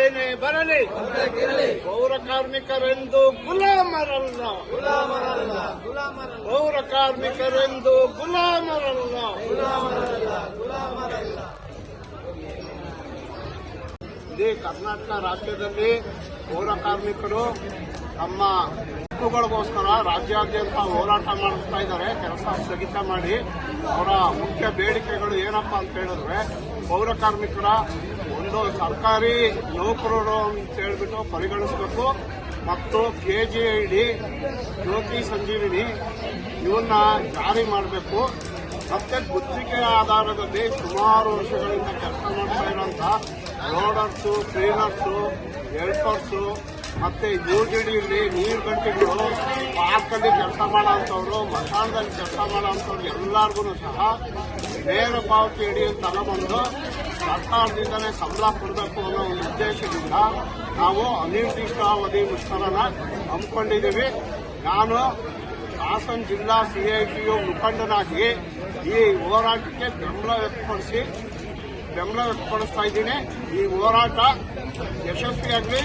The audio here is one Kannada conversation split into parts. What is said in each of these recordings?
ಏನೇ ಬರಲಿ ಪೌರ ಕಾರ್ಮಿಕರೆಂದು ಗುಲಾಮರಲ್ಲ, ಪೌರ ಕಾರ್ಮಿಕರೆಂದು ಗುಲಾಮರಲ್ಲ. ಇಡೀ ಕರ್ನಾಟಕ ರಾಜ್ಯದಲ್ಲಿ ಪೌರ ಕಾರ್ಮಿಕರು ತಮ್ಮ ಹಕ್ಕುಗಳಿಗೋಸ್ಕರ ರಾಜ್ಯಾದ್ಯಂತ ಹೋರಾಟ ಮಾಡಿಸ್ತಾ ಇದ್ದಾರೆ. ಕೆಲಸ ಸ್ಥಗಿತ ಮಾಡಿ ಅವರ ಮುಖ್ಯ ಬೇಡಿಕೆಗಳು ಏನಪ್ಪಾ ಅಂತ ಹೇಳಿದ್ರೆ, ಪೌರ ಕಾರ್ಮಿಕರ ಒಂದು ಸರ್ಕಾರಿ ನೌಕರರು ಅಂತ ಹೇಳ್ಬಿಟ್ಟು ಪರಿಗಣಿಸಬೇಕು ಮತ್ತು KGID ಜ್ಯೋತಿ ಸಂಜೀವಿನಿ ಇವನ್ನ ಜಾರಿ ಮಾಡಬೇಕು. ಮತ್ತೆ ಗುತ್ತಿಗೆಯ ಆಧಾರದಲ್ಲಿ ಸುಮಾರು ವರ್ಷಗಳಿಂದ ಕೆಲಸ ಮಾಡ್ತಾ ಇರುವಂತಹ ರೋಡರ್ಸು, ಕ್ಲೀನರ್ಸು, ಹೆಲ್ಪರ್ಸು ಮತ್ತೆ UGDಯಲ್ಲಿ ನೀರು ಗಂಟೆಗಳು, ಪಾರ್ಕಲ್ಲಿ ಕೆಲಸ ಮಾಡೋಂಥವ್ರು, ಮಸಾಣದಲ್ಲಿ ಕೆಲಸ ಮಾಡೋಂಥವ್ರು ಎಲ್ಲರಿಗೂ ಸಹ ನೇರ ಪಾವತಿ ಅಡಿಯಲ್ಲಿ ತಗೊಂಡ್ಬಂದು ಸರ್ಕಾರದಿಂದಲೇ ಸಂಬಳ ಕೊಡಬೇಕು ಅನ್ನೋ ಒಂದು ಉದ್ದೇಶದಿಂದ ನಾವು ಅನಿರ್ದಿಷ್ಟಾವಧಿ ಮುಷ್ಕರನ ಹಮ್ಮಿಕೊಂಡಿದ್ದೀವಿ. ನಾನು ಹಾಸನ ಜಿಲ್ಲಾ CITU ಮುಖಂಡನಾಗಿ ಈ ಹೋರಾಟಕ್ಕೆ ಬೆಂಬಲ ವ್ಯಕ್ತಪಡಿಸ್ತಾ ಇದ್ದೀನಿ. ಈ ಹೋರಾಟ ಯಶಸ್ವಿಯಾಗಲಿ.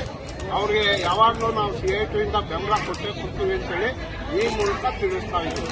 ಅವ್ರಿಗೆ ಯಾವಾಗಲೂ ನಾವು CITU ಇಂದ ಬೆಂಬಲ ಕೊಟ್ಟೇ ಕೊಡ್ತೀವಿ ಅಂತೇಳಿ ಈ ಮೂಲಕ ತಿಳಿಸ್ತಾ ಇದ್ದೀವಿ.